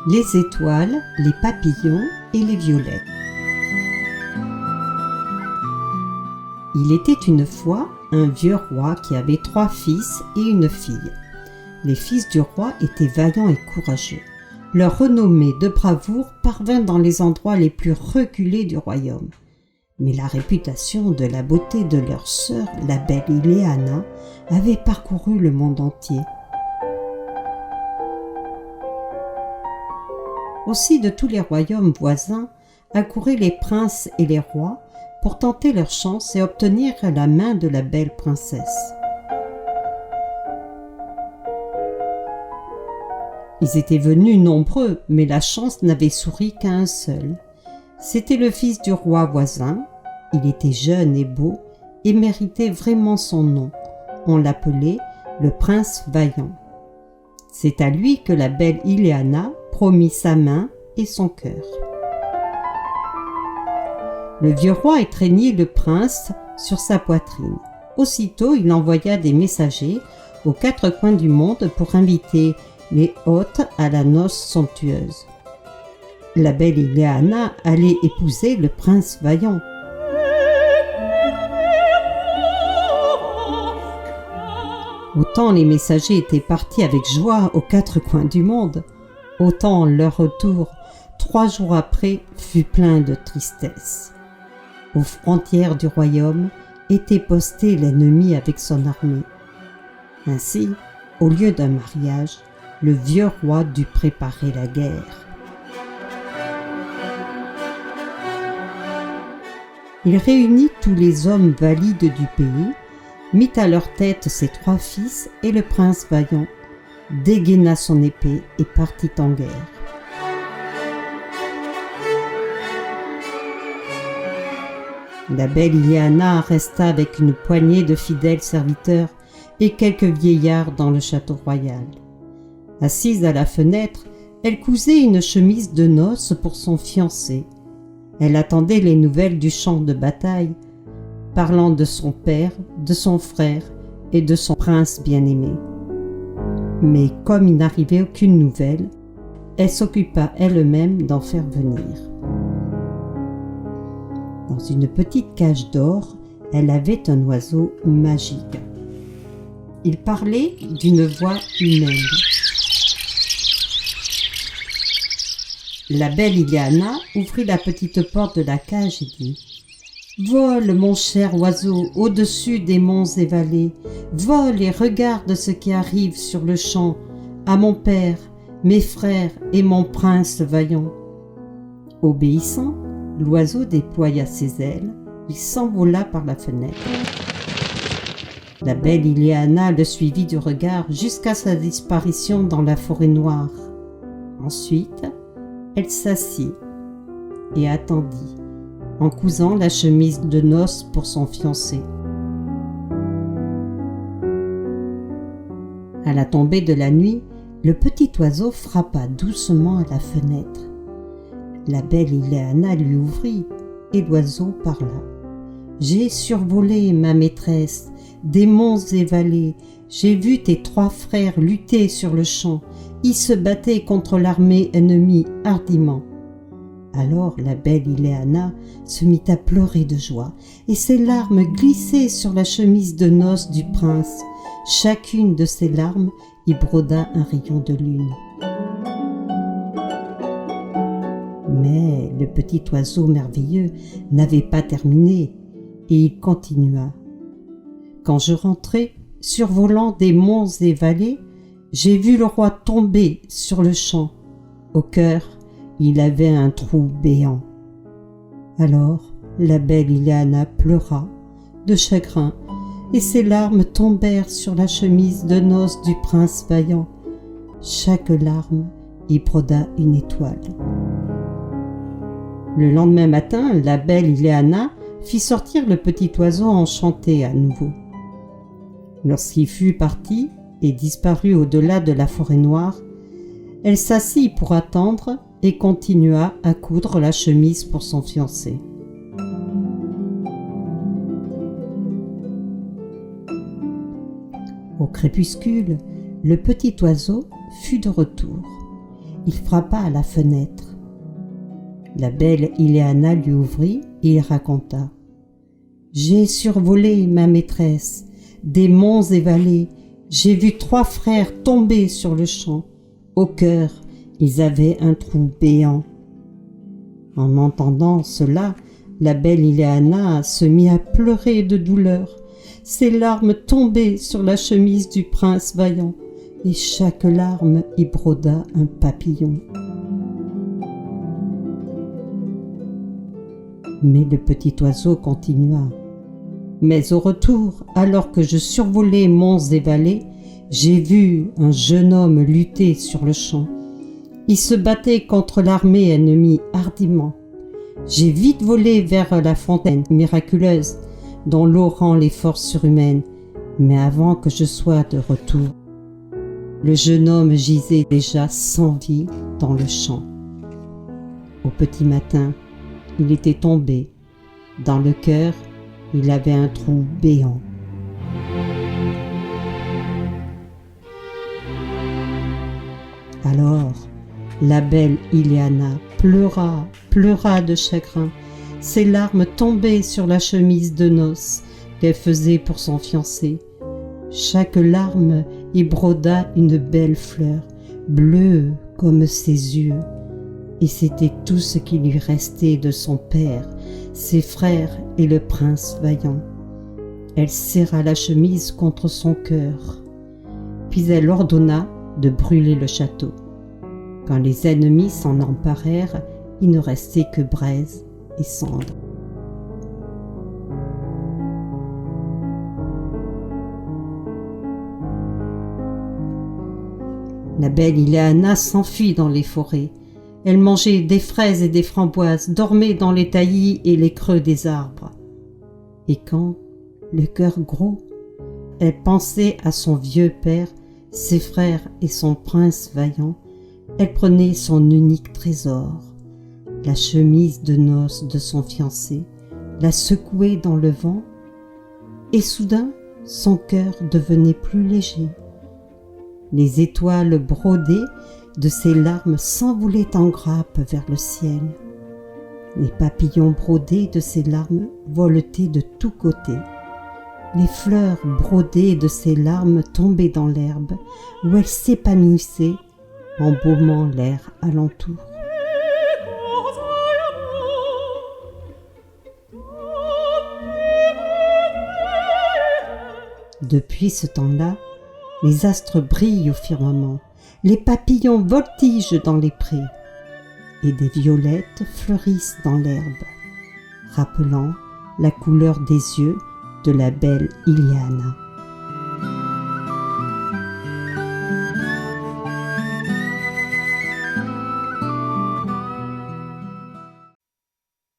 les étoiles, les papillons et les violettes. Il était une fois un vieux roi qui avait 3 fils et une fille. Les fils du roi étaient vaillants et courageux. Leur renommée de bravoure parvint dans les endroits les plus reculés du royaume. Mais la réputation de la beauté de leur sœur, la belle Ileana, avait parcouru le monde entier. Aussi de tous les royaumes voisins accouraient les princes et les rois pour tenter leur chance et obtenir la main de la belle princesse. Ils étaient venus nombreux, mais la chance n'avait souri qu'à un seul. C'était le fils du roi voisin. Il était jeune et beau et méritait vraiment son nom. On l'appelait le prince vaillant. C'est à lui que la belle Ileana promit sa main et son cœur. Le vieux roi étreignit le prince sur sa poitrine. Aussitôt, il envoya des messagers aux 4 coins du monde pour inviter les hôtes à la noce somptueuse. La belle Ileana allait épouser le prince vaillant. Autant les messagers étaient partis avec joie aux 4 coins du monde, autant leur retour, 3 jours après, fut plein de tristesse. Aux frontières du royaume était posté l'ennemi avec son armée. Ainsi, au lieu d'un mariage, le vieux roi dut préparer la guerre. Il réunit tous les hommes valides du pays, mit à leur tête ses 3 fils et le prince vaillant, dégaina son épée et partit en guerre. La belle Ileana resta avec une poignée de fidèles serviteurs et quelques vieillards dans le château royal. Assise à la fenêtre, elle cousait une chemise de noces pour son fiancé. Elle attendait les nouvelles du champ de bataille, parlant de son père, de son frère et de son prince bien-aimé. Mais comme il n'arrivait aucune nouvelle, elle s'occupa elle-même d'en faire venir. Dans une petite cage d'or, elle avait un oiseau magique. Il parlait d'une voix humaine. La belle Ileana ouvrit la petite porte de la cage et dit « Vole, mon cher oiseau, au-dessus des monts et vallées. Vole et regarde ce qui arrive sur le champ, à mon père, mes frères et mon prince vaillant. » Obéissant, l'oiseau déploya ses ailes, il s'envola par la fenêtre. La belle Ileana le suivit du regard jusqu'à sa disparition dans la forêt noire. Ensuite, elle s'assit et attendit, en cousant la chemise de noces pour son fiancé. À la tombée de la nuit, le petit oiseau frappa doucement à la fenêtre. La belle Ileana lui ouvrit et l'oiseau parla. « J'ai survolé, ma maîtresse, des monts et vallées. J'ai vu tes 3 frères lutter sur le champ. Ils se battaient contre l'armée ennemie hardiment. » Alors la belle Ileana se mit à pleurer de joie, et ses larmes glissaient sur la chemise de noces du prince. Chacune de ces larmes y broda un rayon de lune. Mais le petit oiseau merveilleux n'avait pas terminé, et il continua. « Quand je rentrais, survolant des monts et vallées, j'ai vu le roi tomber sur le champ. Au cœur, il avait un trou béant. » Alors la belle Ileana pleura de chagrin, et ses larmes tombèrent sur la chemise de noces du prince vaillant. Chaque larme y broda une étoile. Le lendemain matin, la belle Ileana fit sortir le petit oiseau enchanté à nouveau. Lorsqu'il fut parti et disparut au-delà de la forêt noire, elle s'assit pour attendre et continua à coudre la chemise pour son fiancé. Au crépuscule, le petit oiseau fut de retour. Il frappa à la fenêtre. La belle Ileana lui ouvrit et il raconta. « J'ai survolé, ma maîtresse, des monts et vallées. J'ai vu 3 frères tomber sur le champ. Au cœur, ils avaient un trou béant. » En entendant cela, la belle Ileana se mit à pleurer de douleur. Ses larmes tombaient sur la chemise du prince vaillant, et chaque larme y broda un papillon. Mais le petit oiseau continua. Mais au retour, alors que je survolais monts et vallées, j'ai vu un jeune homme lutter sur le champ. Il se battait contre l'armée ennemie hardiment. J'ai vite volé vers la fontaine miraculeuse dont l'eau rend les forces surhumaines, mais avant que je sois de retour, le jeune homme gisait déjà sans vie dans le champ. Au petit matin, il était tombé. Dans le cœur, il avait un trou béant. Alors, la belle Ileana pleura de chagrin. Ses larmes tombaient sur la chemise de noces qu'elle faisait pour son fiancé. Chaque larme y broda une belle fleur, bleue comme ses yeux. Et c'était tout ce qui lui restait de son père, ses frères et le prince vaillant. Elle serra la chemise contre son cœur, puis elle ordonna de brûler le château. Quand les ennemis s'en emparèrent, il ne restait que braise et cendres. La belle Ileana s'enfuit dans les forêts. Elle mangeait des fraises et des framboises, dormait dans les taillis et les creux des arbres. Et quand, le cœur gros, elle pensait à son vieux père, ses frères et son prince vaillant, elle prenait son unique trésor, la chemise de noces de son fiancé, la secouait dans le vent, et soudain son cœur devenait plus léger. Les étoiles brodées de ses larmes s'envolaient en grappes vers le ciel. Les papillons brodés de ses larmes voletaient de tous côtés. Les fleurs brodées de ses larmes tombaient dans l'herbe, où elles s'épanouissaient, embaumant l'air alentour. Depuis ce temps-là, les astres brillent au firmament, les papillons voltigent dans les prés, et des violettes fleurissent dans l'herbe, rappelant la couleur des yeux de la belle Ileana.